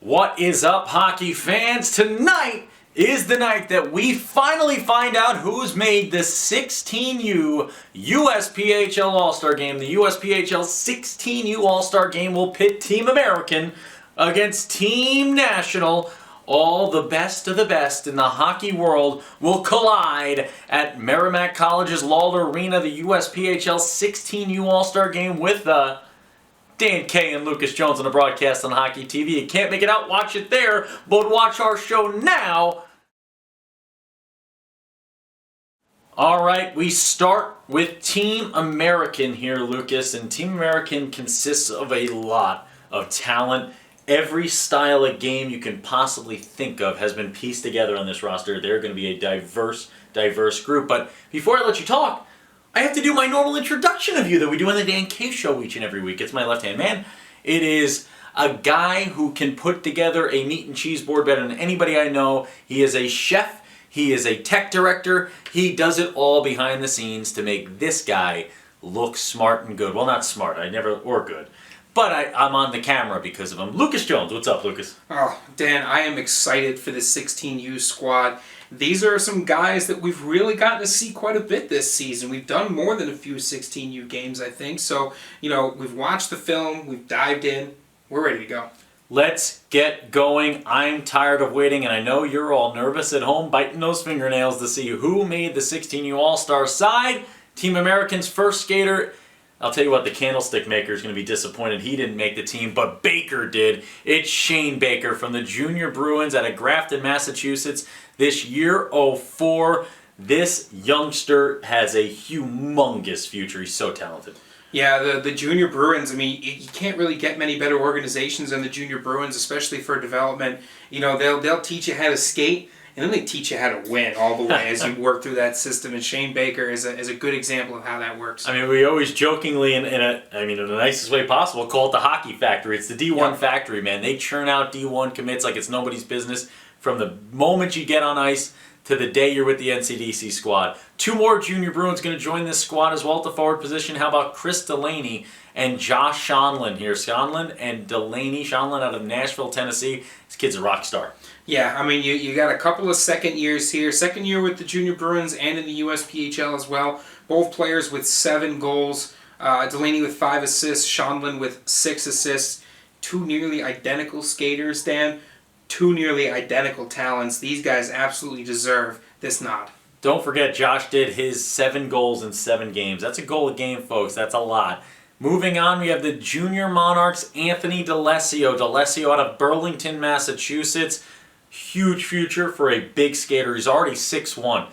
What is up, hockey fans? Tonight is the night that we finally find out who's made the 16U USPHL All-Star Game. The USPHL 16U All-Star Game will pit Team American against Team National. All the best of the best in the hockey world will collide at Merrimack College's Lawler Arena. The USPHL 16U All-Star Game with Dan K and Lucas Jones on the broadcast on Hockey TV. You can't make it out, watch it there, but watch our show now. Alright, we start with Team American here, Lucas, and Team American consists of a lot of talent. Every style of game you can possibly think of has been pieced together on this roster. They're going to be a diverse group. But before I let you talk, I have to do my normal introduction of you that we do on the Dan K Show each and every week. It's my left-hand man. It is a guy who can put together a meat and cheese board better than anybody I know. He is a chef. He is a tech director. He does it all behind the scenes to make this guy look smart and good. Well, not smart. Or good. But I'm on the camera because of him. Lucas Jones, what's up, Lucas? Oh, Dan, I am excited for the 16U squad. These are some guys that we've really gotten to see quite a bit this season. We've done more than a few 16U games, I think. So, we've watched the film, we've dived in, we're ready to go. Let's get going. I'm tired of waiting, and I know you're all nervous at home, biting those fingernails to see who made the 16U All-Star side. Team American's first skater. I'll tell you what, the candlestick maker is going to be disappointed he didn't make the team, but Baker did. It's Shane Baker from the Junior Bruins out of Grafton, Massachusetts. This year 04, this youngster has a humongous future. He's so talented. Yeah, the Junior Bruins, you can't really get many better organizations than the Junior Bruins, especially for development. They'll teach you how to skate, and then they teach you how to win all the way as you work through that system. And Shane Baker is a good example of how that works. We always jokingly, in the nicest way possible, call it the hockey factory. It's the D1 factory, man. They churn out D1 commits like it's nobody's business from the moment you get on ice to the day you're with the NCDC squad. Two more Junior Bruins going to join this squad as well at the forward position. How about Chris Delaney and Josh Schonlin here? Schonlin and Delaney. Schonlin out of Nashville, Tennessee. This kid's a rock star. Yeah, you got a couple of second years here. Second year with the Junior Bruins and in the USPHL as well. Both players with 7 goals. Delaney with 5 assists. Schonlin with 6 assists. Two nearly identical skaters, Dan. Two nearly identical talents. These guys absolutely deserve this nod. Don't forget, Josh did his 7 goals in 7 games. That's a goal a game, folks. That's a lot. Moving on, we have the Junior Monarchs, Anthony D'Alessio. D'Alessio out of Burlington, Massachusetts. Huge future for a big skater. He's already 6'1".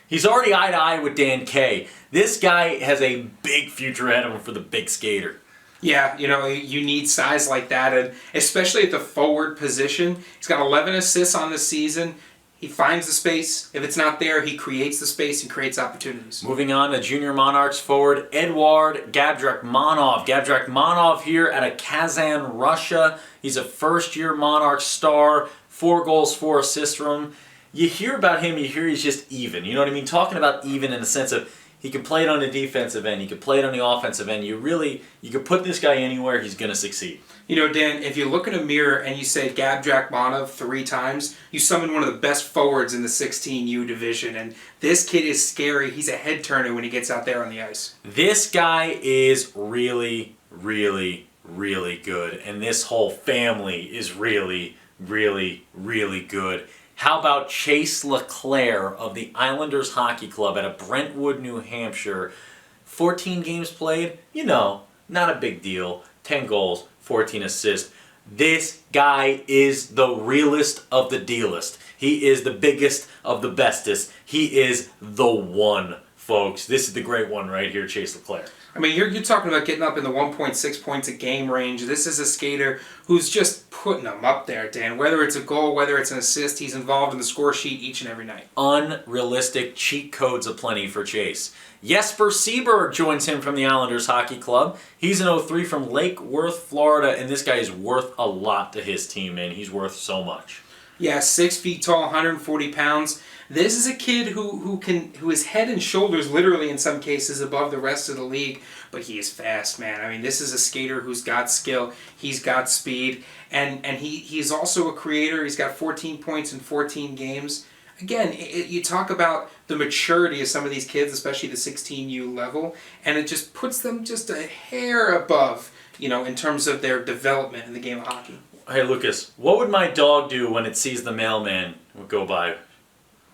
He's already eye to eye with Dan K. This guy has a big future ahead of him for the big skater. Yeah, you need size like that, and especially at the forward position. He's got 11 assists on the season. He finds the space. If it's not there, he creates the space and creates opportunities. Moving on to Junior Monarchs forward, Eduard Gabdrakmanov. Gabdrakmanov here out of Kazan, Russia. He's a first-year Monarch star. 4 goals, 4 assists from him. You hear about him, you hear he's just even. You know what I mean? Talking about even in the sense of he can play it on the defensive end. He can play it on the offensive end. You can put this guy anywhere. He's going to succeed. Dan, if you look in a mirror and you say Gabdrakmanov 3 times, you summon one of the best forwards in the 16U division. And this kid is scary. He's a head turner when he gets out there on the ice. This guy is really, really, really good. And this whole family is really, really, really good. How about Chase Leclair of the Islanders Hockey Club out of Brentwood, New Hampshire? 14 games played, not a big deal. 10 goals, 14 assists. This guy is the realest of the dealest. He is the biggest of the bestest. He is the one, folks. This is the great one right here, Chase Leclair. You're talking about getting up in the 1.6 points a game range. This is a skater who's just putting them up there, Dan. Whether it's a goal, whether it's an assist, he's involved in the score sheet each and every night. Unrealistic cheat codes aplenty for Chase. Jesper Seberg joins him from the Islanders Hockey Club. He's an 03 from Lake Worth, Florida, and this guy is worth a lot to his team, man. He's worth so much. Yeah, 6 feet tall, 140 pounds. This is a kid who is head and shoulders, literally in some cases, above the rest of the league. but he is fast, man. I mean, this is a skater who's got skill, he's got speed, and he's also a creator. He's got 14 points in 14 games. Again, you talk about the maturity of some of these kids, especially the 16U level, and it just puts them just a hair above, in terms of their development in the game of hockey. Hey, Lucas, what would my dog do when it sees the mailman go by?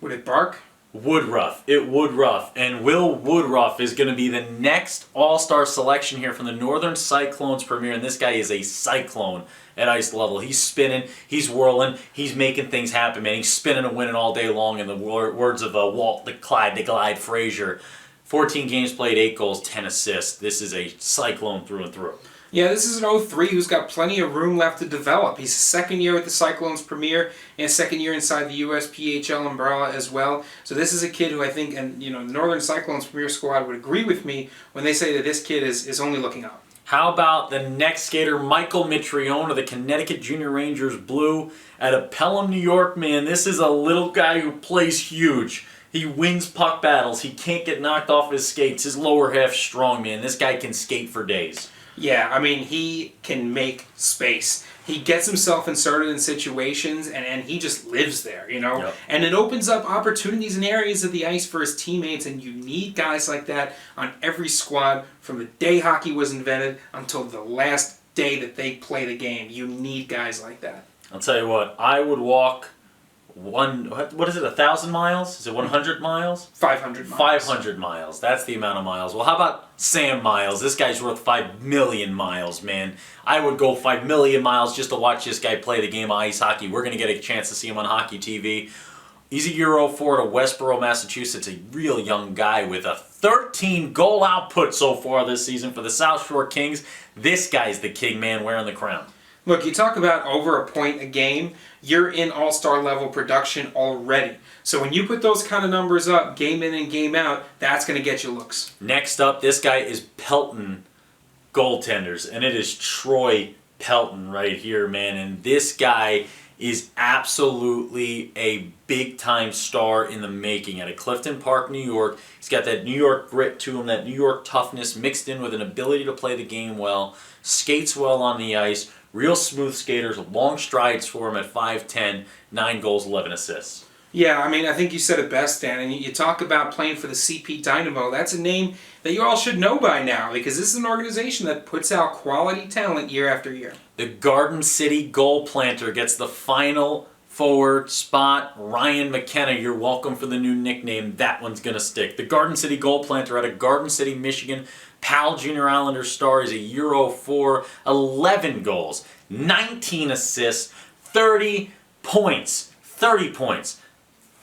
Would it bark? Woodruff. It Woodruff. And Will Woodruff is going to be the next all-star selection here from the Northern Cyclones Premier. And this guy is a cyclone at ice level. He's spinning, he's whirling, he's making things happen, man. He's spinning and winning all day long in the words of Walt the Glide Frazier. 14 games played, 8 goals, 10 assists. This is a cyclone through and through. Yeah, this is an 03 who's got plenty of room left to develop. He's second year with the Cyclones Premier and second year inside the USPHL umbrella as well. So this is a kid who I think, and the Northern Cyclones Premier squad would agree with me when they say that this kid is only looking up. How about the next skater, Michael Mitrion of the Connecticut Junior Rangers Blue out of Pelham, New York, man. This is a little guy who plays huge. He wins puck battles. He can't get knocked off his skates. His lower half's strong, man. This guy can skate for days. Yeah, I mean, he can make space. He gets himself inserted in situations, and he just lives there, Yep. And it opens up opportunities in areas of the ice for his teammates, and you need guys like that on every squad from the day hockey was invented until the last day that they play the game. You need guys like that. I'll tell you what, I would walk what is it, 1,000 miles? Is it 100 miles? 500 miles. 500 miles. That's the amount of miles. Well, how about Sam Miles? This guy's worth 5 million miles, man. I would go 5 million miles just to watch this guy play the game of ice hockey. We're going to get a chance to see him on Hockey TV. He's a Euro 4 to Westboro, Massachusetts, a real young guy with a 13-goal output so far this season for the South Shore Kings. This guy's the king, man, wearing the crown. Look, you talk about over a point a game, you're in all-star level production already. So when you put those kind of numbers up, game in and game out, that's going to get you looks. Next up, this guy is Pelton Goaltenders, and it is Troy Pelton right here, man. And this guy is absolutely a big-time star in the making out of Clifton Park, New York. He's got that New York grit to him, that New York toughness mixed in with an ability to play the game well, skates well on the ice, real smooth skaters, long strides for him at 5'10", 9 goals, 11 assists. Yeah, I mean, I think you said it best, Dan. And you talk about playing for the CP Dynamo. That's a name that you all should know by now because this is an organization that puts out quality talent year after year. The Garden City Goal Planter gets the final forward spot. Ryan Mckenna, you're welcome for the new nickname. That one's going to stick. The Garden City Goal Planter out of Garden City, Michigan. Pal Junior Islander star is a Euro 4, 11 goals, 19 assists, 30 points. 30 points.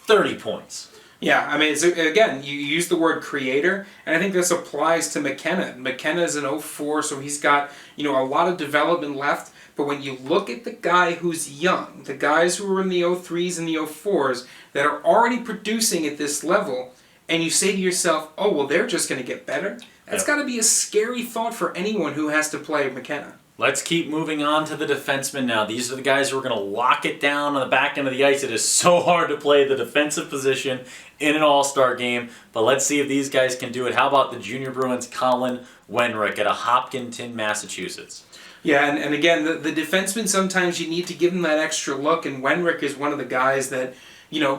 30 points. Yeah, I mean, again, you use the word creator, and I think this applies to Mckenna. Mckenna is an 04, so he's got, a lot of development left. But when you look at the guy who's young, the guys who are in the 03s and the 04s that are already producing at this level, and you say to yourself, oh, well, they're just going to get better. That's got to be a scary thought for anyone who has to play Mckenna. Let's keep moving on to the defensemen now. These are the guys who are going to lock it down on the back end of the ice. It is so hard to play the defensive position in an all-star game, but let's see if these guys can do it. How about the Junior Bruins' Colin Wenrick out of Hopkinton, Massachusetts? Yeah, and again, the defenseman, sometimes you need to give him that extra look, and Wenrick is one of the guys that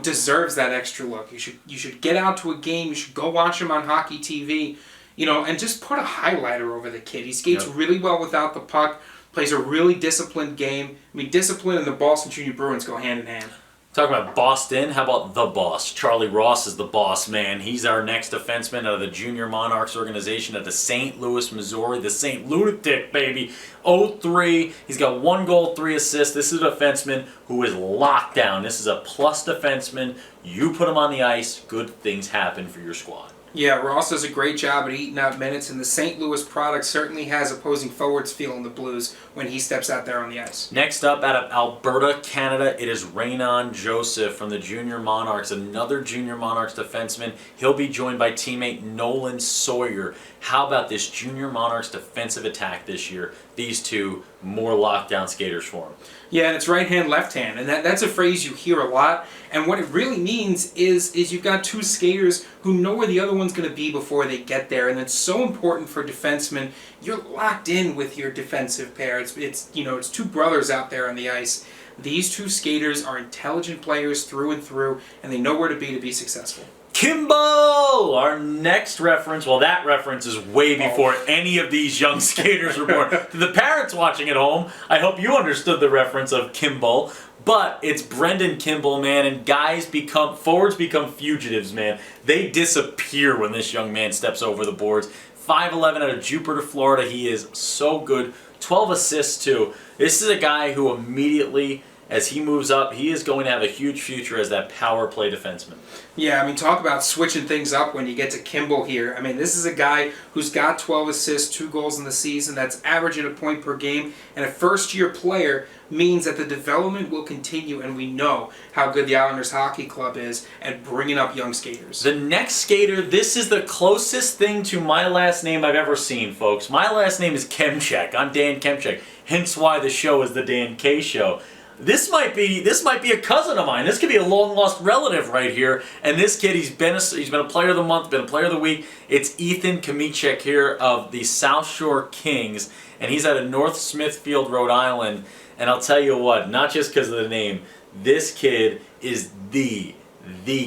deserves that extra look. You should get out to a game. You should go watch him on Hockey TV. And just put a highlighter over the kid. He skates really well without the puck, plays a really disciplined game. I mean, discipline and the Boston Junior Bruins go hand in hand. Talking about Boston, how about the boss? Charlie Ross is the boss, man. He's our next defenseman out of the Junior Monarchs organization at the St. Louis, Missouri. The St. Lunatic, baby. 03. He's got 1 goal, 3 assists. This is a defenseman who is locked down. This is a plus defenseman. You put him on the ice, good things happen for your squad. Yeah, Ross does a great job at eating out minutes, and the St. Louis product certainly has opposing forwards feeling the blues when he steps out there on the ice. Next up, out of Alberta, Canada, it is Raynon Joseph from the Junior Monarchs, another Junior Monarchs defenseman. He'll be joined by teammate Nolan Sawyer. How about this Junior Monarchs defensive attack this year? these two more lockdown skaters for him. Yeah, and it's right hand, left hand, and that's a phrase you hear a lot. And what it really means is you've got two skaters who know where the other one's going to be before they get there, and it's so important for defensemen. You're locked in with your defensive pair. It's two brothers out there on the ice. These two skaters are intelligent players through and through, and they know where to be successful. Kimbo! Our next reference, well, that reference is way before any of these young skaters were born. To the parents watching at home, I hope you understood the reference of Kimbo. But it's Brendan Kimball, man, and forwards become fugitives, man. They disappear when this young man steps over the boards. 5'11" out of Jupiter, Florida. He is so good. 12 assists, too. This is a guy who immediately, as he moves up, he is going to have a huge future as that power play defenseman. Yeah, I mean, talk about switching things up when you get to Kimball here. I mean, this is a guy who's got 12 assists, 2 goals in the season. That's averaging a point per game. And a first-year player means that the development will continue, and we know how good the Islanders Hockey Club is at bringing up young skaters. The next skater, this is the closest thing to my last name I've ever seen, folks. My last name is Kemchek. I'm Dan Kemchek, hence why the show is the Dan K Show. This might be a cousin of mine. This could be a long-lost relative right here. And this kid, he's been a player of the month, been a player of the week. It's Ethan Kamicek here of the South Shore Kings, and he's out of North Smithfield, Rhode Island. And I'll tell you what, not just because of the name, this kid is the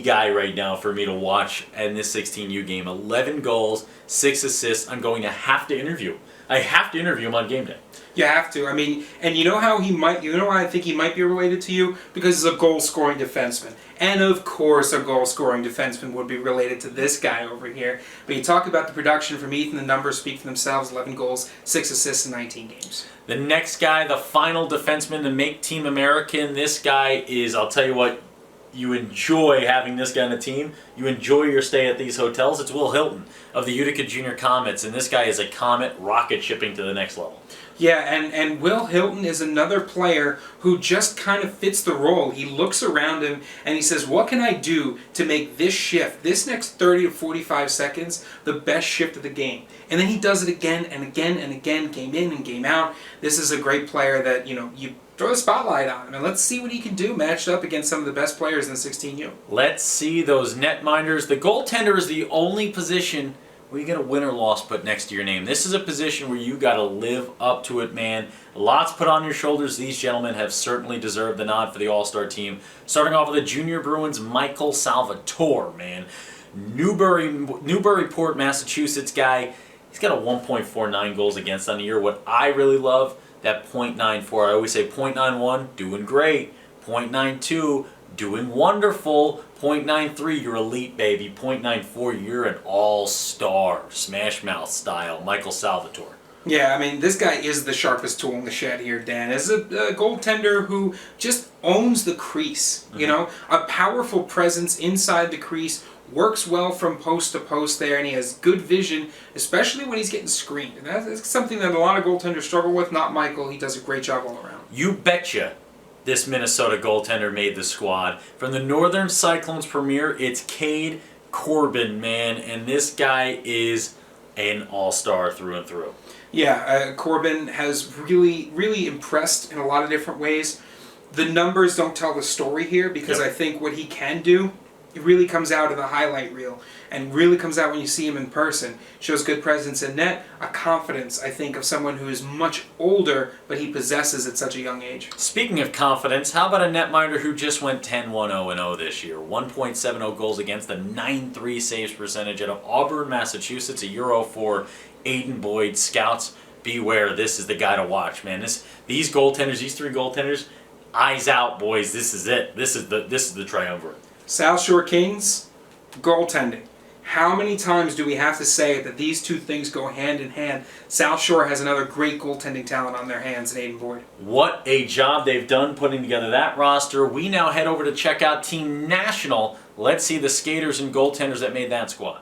guy right now for me to watch in this 16U game. 11 goals, 6 assists. I'm going to have to interview. I have to interview him on game day. You have to. I mean, and you know how why I think he might be related to you? Because he's a goal-scoring defenseman. And of course, a goal-scoring defenseman would be related to this guy over here. But you talk about the production from Ethan, the numbers speak for themselves. 11 goals, 6 assists in 19 games. The next guy, the final defenseman to make Team American, this guy is, I'll tell you what, you enjoy having this guy on the team. You enjoy your stay at these hotels. It's Will Hilton of the Utica Junior Comets, and this guy is a Comet rocket shipping to the next level. Yeah, and Will Hilton is another player who just kind of fits the role. He looks around him and he says, what can I do to make this shift, this next 30 to 45 seconds, the best shift of the game? And then he does it again and again and again, game in and game out. This is a great player that, you throw the spotlight on him, and let's see what he can do matched up against some of the best players in the 16U. Let's see those netminders. The goaltender is the only position where you get a win or loss put next to your name. This is a position where you got to live up to it, man. Lots put on your shoulders. These gentlemen have certainly deserved the nod for the All-Star team. Starting off with the Junior Bruins, Michael Salvatore, man. Newburyport, Massachusetts guy. He's got a 1.49 goals against on the year. What I really love, that .94. I always say .91, doing great. .92, doing wonderful. .93, you're elite, baby. .94, you're an all-star. Smash Mouth style, Michael Salvatore. Yeah, I mean, this guy is the sharpest tool in the shed here, Dan. As a goaltender who just owns the crease, a powerful presence inside the crease, works well from post to post there, and he has good vision, especially when he's getting screened. And that's something that a lot of goaltenders struggle with. Not Michael. He does a great job all around. You betcha this Minnesota goaltender made the squad. From the Northern Cyclones Premier, it's Cade Corbin, man, and this guy is an all-star through and through. Yeah, Corbin has really, really impressed in a lot of different ways. The numbers don't tell the story here because I think what he can do, it really comes out in the highlight reel and really comes out when you see him in person. Shows good presence in net, a confidence, I think, of someone who is much older, but he possesses at such a young age. Speaking of confidence, how about a netminder who just went 10-1-0-0 this year? 1.70 goals against, a 9.3 saves percentage out of Auburn, Massachusetts, a Euro for Aiden Boyd. Scouts, beware, this is the guy to watch, man. These goaltenders, these three goaltenders, eyes out, boys. This is it. This is the triumvirate. South Shore Kings, goaltending. How many times do we have to say that these two things go hand in hand? South Shore has another great goaltending talent on their hands in Aiden Boyd. What a job they've done putting together that roster. We now head over to check out Team National. Let's see the skaters and goaltenders that made that squad.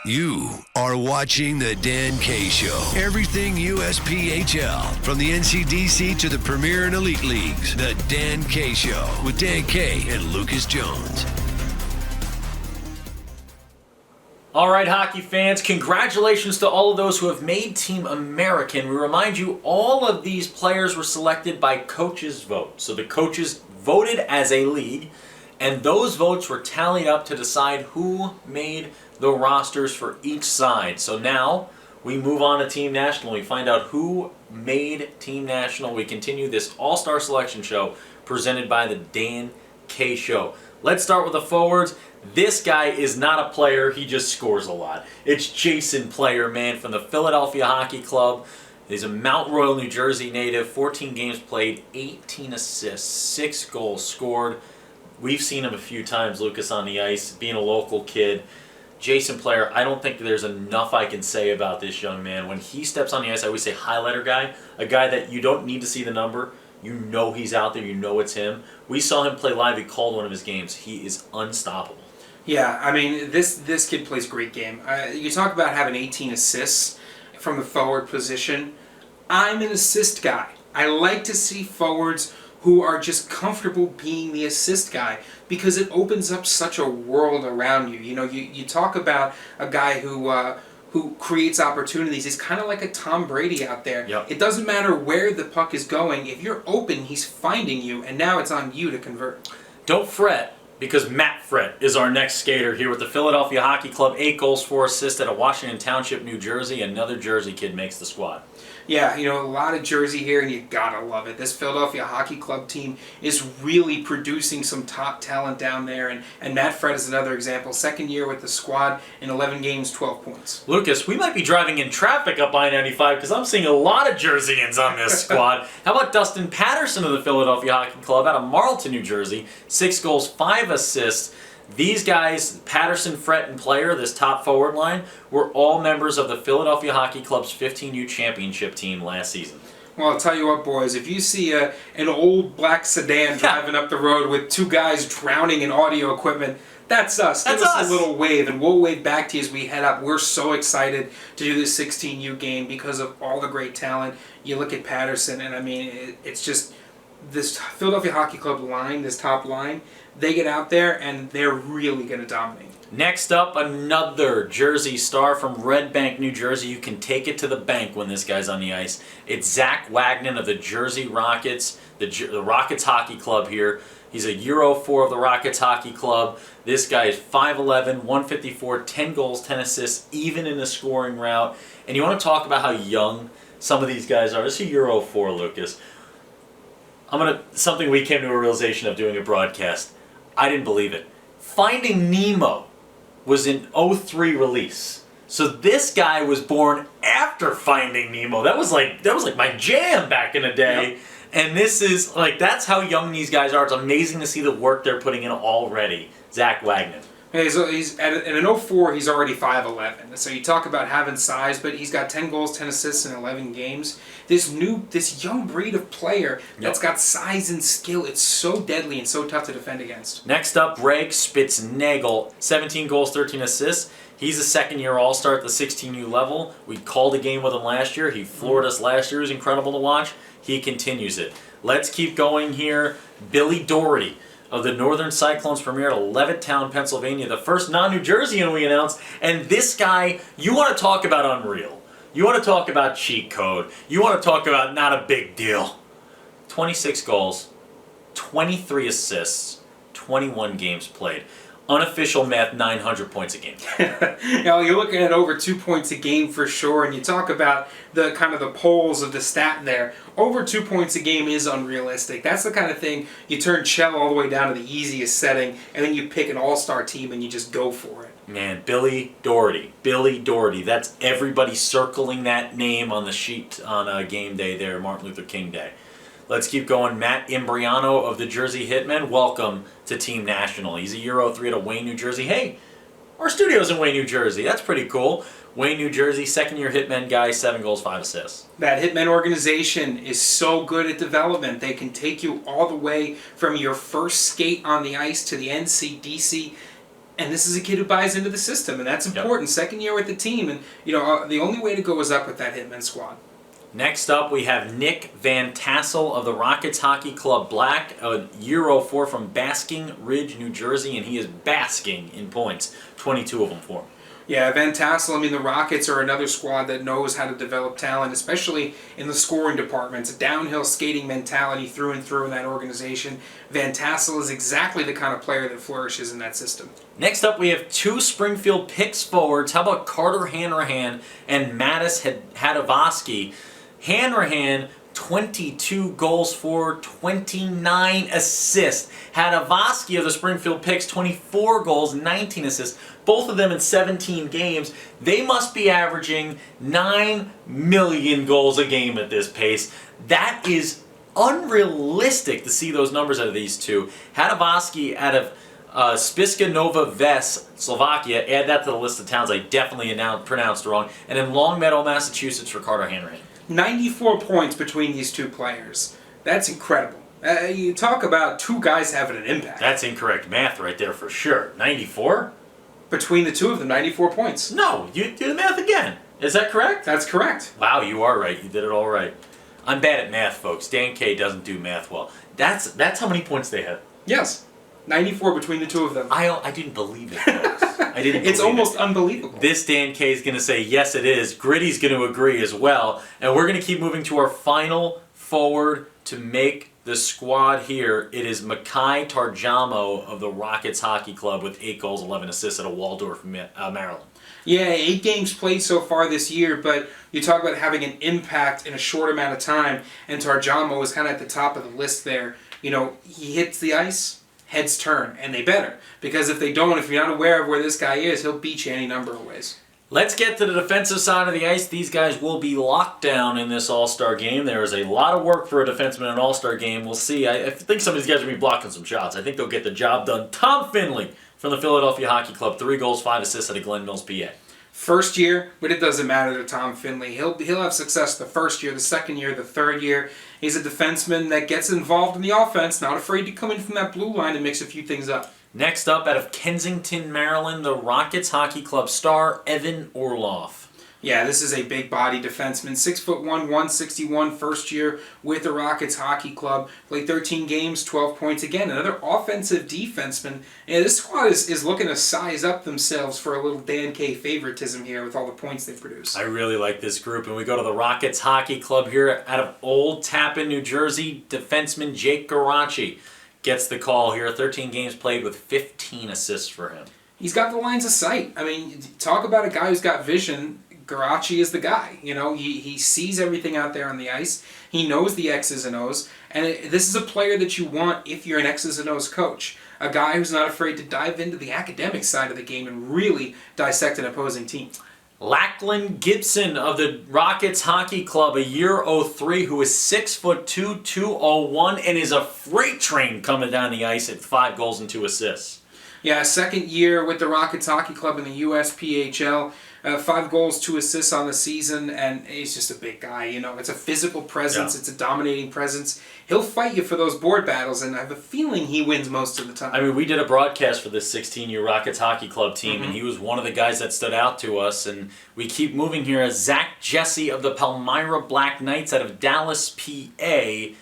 You are watching The Dan K Show. Everything USPHL. From the NCDC to the Premier and Elite Leagues. The Dan K Show with Dan K and Lucas Jones. All right, hockey fans, congratulations to all of those who have made Team American. We remind you, all of these players were selected by coaches' vote. So the coaches voted as a league, and those votes were tallied up to decide who made the rosters for each side. So now we move on to Team National. We find out who made Team National. We continue this all-star selection show presented by the Dan K Show. Let's start with the forwards. This guy is not a player, he just scores a lot. It's Jason Player, man, from the Philadelphia Hockey Club. He's a Mount Royal, New Jersey native, 14 games played, 18 assists, 6 goals scored. We've seen him a few times, Lucas, on the ice, being a local kid. Jason Player, I don't think there's enough I can say about this young man. When he steps on the ice, I always say highlighter guy, a guy that you don't need to see the number. You know he's out there, you know it's him. We saw him play live, he called one of his games. He is unstoppable. Yeah, I mean, this kid plays a great game. You talk about having 18 assists from the forward position. I'm an assist guy. I like to see forwards who are just comfortable being the assist guy because it opens up such a world around you. You know, you talk about a guy who creates opportunities. He's kind of like a Tom Brady out there. Yep. It doesn't matter where the puck is going. If you're open, he's finding you, and now it's on you to convert. Don't fret, because Matt Fret is our next skater here with the Philadelphia Hockey Club. 8 goals, 4 assists out of Washington Township, New Jersey. Another Jersey kid makes the squad. Yeah, you know, a lot of Jersey here, and you gotta love it. This Philadelphia Hockey Club team is really producing some top talent down there, and Matt Fred is another example. Second year with the squad, in 11 games, 12 points. Lucas, we might be driving in traffic up I-95 because I'm seeing a lot of Jerseyans on this squad. How about Dustin Patterson of the Philadelphia Hockey Club out of Marlton, New Jersey? 6 goals, 5 assists. These guys, Patterson, Fret, and Player, this top forward line, were all members of the Philadelphia Hockey Club's 16U championship team last season. Well, I'll tell you what, boys, if you see an old black sedan driving up the road with 2 guys drowning in audio equipment, that's us. Give us a little wave, and we'll wave back to you as we head up. We're so excited to do this 16U game because of all the great talent. You look at Patterson, and I mean, it's just this Philadelphia Hockey Club line, this top line, they get out there and they're really going to dominate. Next up, another Jersey star from Red Bank, New Jersey. You can take it to the bank when this guy's on the ice. It's Zach Wagner of the Jersey Rockets, the Rockets Hockey Club here. He's a Euro 4 of the Rockets Hockey Club. This guy is 5'11", 154, 10 goals, 10 assists, even in the scoring route. And you want to talk about how young some of these guys are. This is a Euro 4, Lucas. Something we came to a realization of doing a broadcast. I didn't believe it. Finding Nemo was an 03 release. So this guy was born after Finding Nemo. That was like my jam back in the day. Yep. And this is that's how young these guys are. It's amazing to see the work they're putting in already. Zach Wagner. Hey, so he's at an 04, he's already 5'11". So you talk about having size, but he's got 10 goals, 10 assists in 11 games. This young breed of player that's got size and skill, it's so deadly and so tough to defend against. Next up, Greg Spitznagel, 17 goals, 13 assists. He's a second-year All-Star at the 16U level. We called a game with him last year. He floored us last year. It was incredible to watch. He continues it. Let's keep going here. Billy Doherty of the Northern Cyclones premiere at Levittown, Pennsylvania. The first non-New Jerseyan we announced. And this guy, you want to talk about unreal. You want to talk about cheat code. You want to talk about not a big deal. 26 goals, 23 assists, 21 games played. Unofficial math, 900 points a game. You know, you're looking at over 2 points a game for sure, and you talk about the kind of the poles of the stat there. Over 2 points a game is unrealistic. That's the kind of thing you turn Chell all the way down to the easiest setting, and then you pick an all-star team and you just go for it. Man, Billy Doherty. That's everybody circling that name on the sheet on game day there, Martin Luther King Day. Let's keep going. Matt Imbriano of the Jersey Hitman. Welcome to Team National. He's a Euro 3 out of Wayne, New Jersey. Hey, our studio's in Wayne, New Jersey. That's pretty cool. Wayne, New Jersey, second-year Hitman guy, 7 goals, 5 assists. That Hitman organization is so good at development. They can take you all the way from your first skate on the ice to the NCDC. And this is a kid who buys into the system, and that's important. Yep. Second year with the team, and the only way to go is up with that Hitman squad. Next up, we have Nick Van Tassel of the Rockets Hockey Club Black, a Euro 4 from Basking Ridge, New Jersey, and he is basking in points. 22 of them for him. Yeah, Van Tassel, I mean, the Rockets are another squad that knows how to develop talent, especially in the scoring department. It's a downhill skating mentality through and through in that organization. Van Tassel is exactly the kind of player that flourishes in that system. Next up, we have two Springfield Picks forwards. How about Carter Hanrahan and Mattis Hadavoski? Hanrahan, 22 goals for, 29 assists. Hadavoski of the Springfield Picks, 24 goals, 19 assists. Both of them in 17 games. They must be averaging 9 million goals a game at this pace. That is unrealistic to see those numbers out of these two. Hadavoski out of Spišska Nova Ves, Slovakia. Add that to the list of towns I definitely pronounced wrong. And in Longmeadow, Massachusetts for Carter Hanrahan. 94 points between these two players. That's incredible. You talk about two guys having an impact. That's incorrect math right there for sure. 94? Between the two of them, 94 points. No, you do the math again. Is that correct? That's correct. Wow, you are right. You did it all right. I'm bad at math, folks. Dan K doesn't do math well. That's how many points they had. Yes. 94 between the two of them. I didn't believe it, folks. I didn't. It's believe almost it. unbelievable. This Dan K is going to say yes, it is. Gritty's going to agree as well, and we're going to keep moving to our final forward to make the squad here. It is Makai Tarjamo of the Rockets Hockey Club with 8 goals, 11 assists at a Waldorf, Maryland. Yeah, 8 games played so far this year, but you talk about having an impact in a short amount of time, and Tarjamo is kind of at the top of the list there. You know, he hits the ice, heads turn, and they better. Because if they don't, if you're not aware of where this guy is, he'll beat you any number of ways. Let's get to the defensive side of the ice. These guys will be locked down in this All-Star game. There is a lot of work for a defenseman in an All-Star game. We'll see. I think some of these guys will be blocking some shots. I think they'll get the job done. Tom Finley from the Philadelphia Hockey Club, 3 goals, 5 assists at a Glen Mills, PA. First year, but it doesn't matter to Tom Finley. He'll have success the first year, the second year, the third year. He's a defenseman that gets involved in the offense, not afraid to come in from that blue line and mix a few things up. Next up, out of Kensington, Maryland, the Rockets Hockey Club star, Evan Orloff. Yeah, this is a big-body defenseman. 6'1", 161, first year with the Rockets Hockey Club. Played 13 games, 12 points. Again, another offensive defenseman. And this squad is looking to size up themselves for a little Dan K favoritism here with all the points they produce. I really like this group. And we go to the Rockets Hockey Club here out of Old Tappan, New Jersey. Defenseman Jake Karachi gets the call here. 13 games played with 15 assists for him. He's got the lines of sight. I mean, talk about a guy who's got vision. Karachi is the guy. You know, he sees everything out there on the ice. He knows the X's and O's. And this is a player that you want if you're an X's and O's coach. A guy who's not afraid to dive into the academic side of the game and really dissect an opposing team. Lachlan Gibson of the Rockets Hockey Club, a year 03, who is 6'2", 201, and is a freight train coming down the ice at 5 goals and 2 assists. Yeah, second year with the Rockets Hockey Club in the USPHL. 5 goals, 2 assists on the season, and he's just a big guy. You know, it's a physical presence. Yeah. It's a dominating presence. He'll fight you for those board battles, and I have a feeling he wins most of the time. I mean, we did a broadcast for this 16U Rockets Hockey Club team, and he was one of the guys that stood out to us. And we keep moving here as Zach Jesse of the Palmyra Black Knights out of Dallas, PA.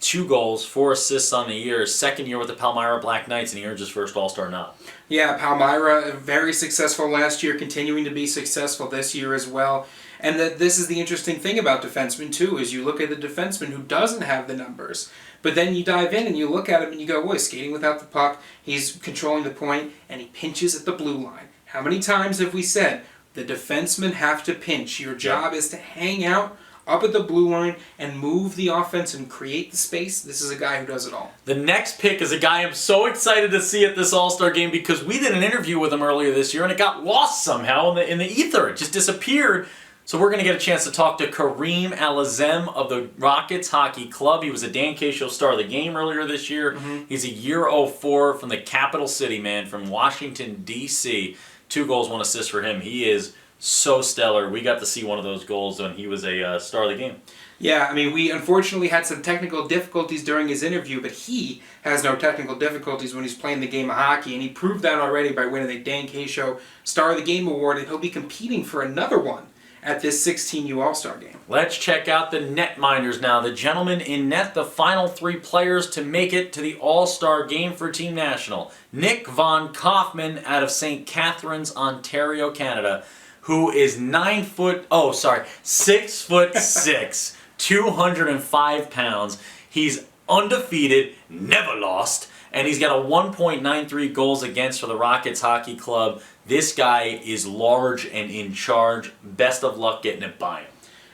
2 goals, 4 assists on the year. Second year with the Palmyra Black Knights, and he earned his first All-Star nod. Yeah, Palmyra, very successful last year, continuing to be successful this year as well. And this is the interesting thing about defensemen, too, is you look at the defenseman who doesn't have the numbers. But then you dive in and you look at him and you go, boy, skating without the puck, he's controlling the point, and he pinches at the blue line. How many times have we said, the defensemen have to pinch? Your job is to hang out up at the blue line and move the offense and create the space. This is a guy who does it all. The next pick is a guy I'm so excited to see at this All-Star game because we did an interview with him earlier this year and it got lost somehow in the ether. It just disappeared. So we're going to get a chance to talk to Kareem Haleh of the Rockets Hockey Club. He was a Dan K Show star of the game earlier this year. He's a year 04 from the capital city, man, from Washington, D.C. 2 goals, 1 assist for him. He is so stellar. We got to see one of those goals when he was a star of the game. Yeah, I mean, we unfortunately had some technical difficulties during his interview, but he has no technical difficulties when he's playing the game of hockey, and he proved that already by winning the Dan K Show Star of the Game award, and he'll be competing for another one at this 16U All-Star game. Let's check out the Netminers now. The gentlemen in net, the final 3 players to make it to the All-Star game for Team National. Nick von Kaufman out of St. Catharines, Ontario, Canada, who is 6'6", 205 pounds. He's undefeated, never lost, and he's got a 1.93 goals against for the Rockets Hockey Club. This guy is large and in charge. Best of luck getting it by him.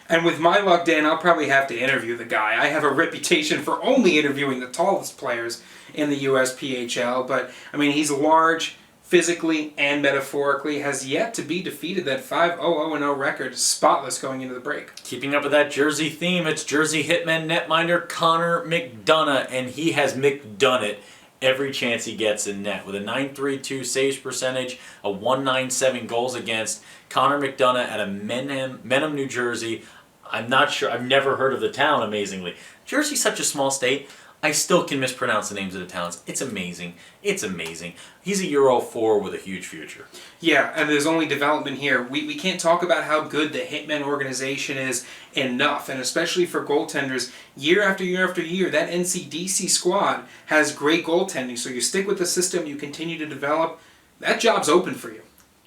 And with my luck, Dan, I'll probably have to interview the guy. I have a reputation for only interviewing the tallest players in the USPHL, but, I mean, he's large, physically and metaphorically, has yet to be defeated. That 5-0-0-0 record, spotless going into the break. Keeping up with that Jersey theme, it's Jersey Hitman netminder Connor Mcdonough, and he has Mcdone every chance he gets in net. With a .932 saves percentage, a .197 goals against. Connor Mcdonough out of Magnum, New Jersey. I'm not sure, I've never heard of the town, amazingly. Jersey's such a small state, I still can mispronounce the names of the towns. It's amazing. It's amazing. He's a Euro 4 with a huge future. Yeah, and there's only development here. We can't talk about how good the Hitman organization is enough, and especially for goaltenders, year after year after year, that NCDC squad has great goaltending, so you stick with the system, you continue to develop, that job's open for you.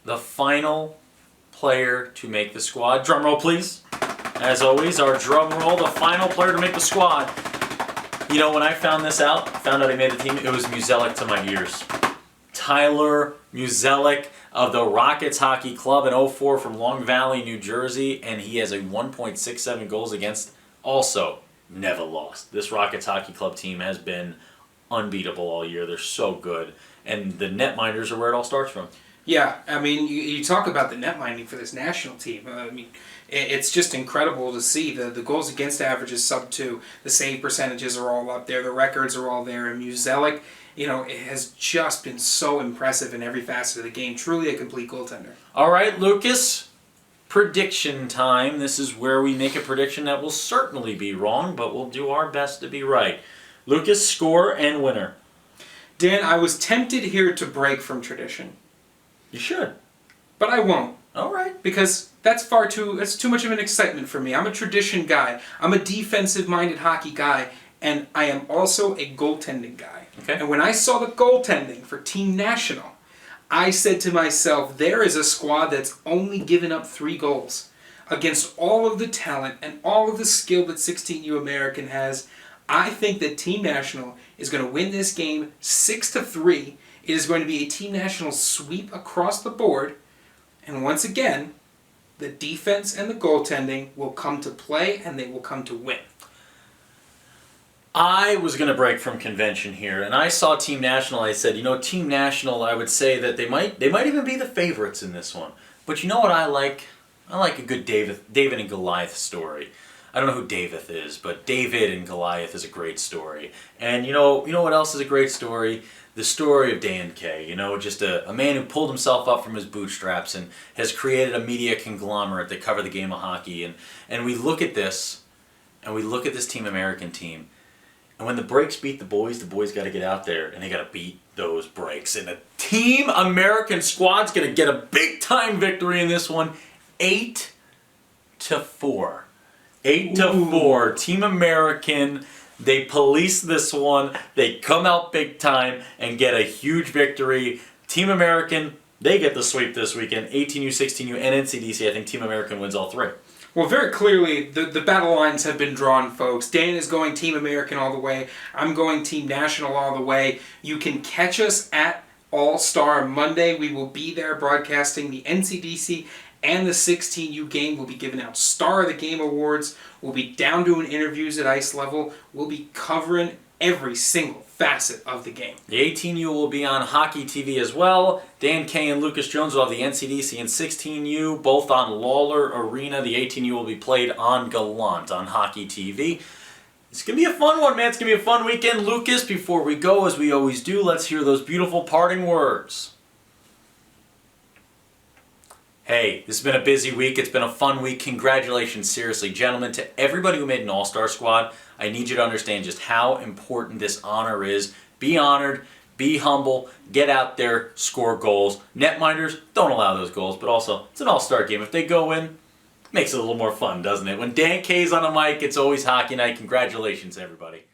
The final player to make the squad. Drum roll, please. As always, our drum roll, the final player to make the squad. You know, when I found this out, found out he made the team, it was Muzelik to my ears. Tyler Muzelik of the Rockets Hockey Club, an 04 from Long Valley, New Jersey, and he has a 1.67 goals against. Also, never lost. This Rockets Hockey Club team has been unbeatable all year. They're so good. And the Netminers are where it all starts from. Yeah, I mean, you talk about the net mining for this national team. I mean, it's just incredible to see. The goals against average is sub-2. The save percentages are all up there. The records are all there. And Muzelik, you know, it has just been so impressive in every facet of the game. Truly a complete goaltender. All right, Lucas, prediction time. This is where we make a prediction that will certainly be wrong, but we'll do our best to be right. Lucas, score and winner. Dan, I was tempted here to break from tradition. You should. But I won't. All right. Because that's too much of an excitement for me. I'm a tradition guy. I'm a defensive-minded hockey guy, and I am also a goaltending guy. Okay. And when I saw the goaltending for Team National, I said to myself, there is a squad that's only given up 3 goals. Against all of the talent and all of the skill that 16U American has, I think that Team National is going to win this game 6-3. It is going to be a Team National sweep across the board. And once again, the defense and the goaltending will come to play and they will come to win. I was going to break from convention here, and I saw Team National. I said, you know, Team National, I would say that they might even be the favorites in this one. But you know what I like? I like a good David and Goliath story. I don't know who David is, but David and Goliath is a great story. And you know what else is a great story? The story of Dan K. You know, just a man who pulled himself up from his bootstraps and has created a media conglomerate that cover the game of hockey. And we look at this, and we look at this Team American team, and when the breaks beat the boys got to get out there, and they got to beat those breaks. And the Team American squad's going to get a big-time victory in this one, 8-4. 8-4. Team American, they police this one. They come out big time and get a huge victory. Team American, they get the sweep this weekend. 18U, 16U, and NCDC. I think Team American wins all 3. Well, very clearly, the battle lines have been drawn, folks. Dan is going Team American all the way. I'm going Team National all the way. You can catch us at All-Star Monday. We will be there broadcasting the NCDC and the 16U game. We'll be giving out Star of the Game awards. We'll be down doing interviews at ice level. We'll be covering every single facet of the game. The 18U will be on Hockey TV as well. Dan K and Lucas Jones will have the NCDC and 16U, both on Lawler Arena. The 18U will be played on Gallant on Hockey TV. It's going to be a fun one, man. It's going to be a fun weekend. Lucas, before we go, as we always do, let's hear those beautiful parting words. Hey, this has been a busy week. It's been a fun week. Congratulations, seriously, gentlemen, to everybody who made an all-star squad. I need you to understand just how important this honor is. Be honored, be humble, get out there, score goals. Netminders, don't allow those goals, but also, it's an all-star game. If they go in, Makes it a little more fun, doesn't it? When Dan K's on the mic, it's always hockey night. Congratulations, everybody.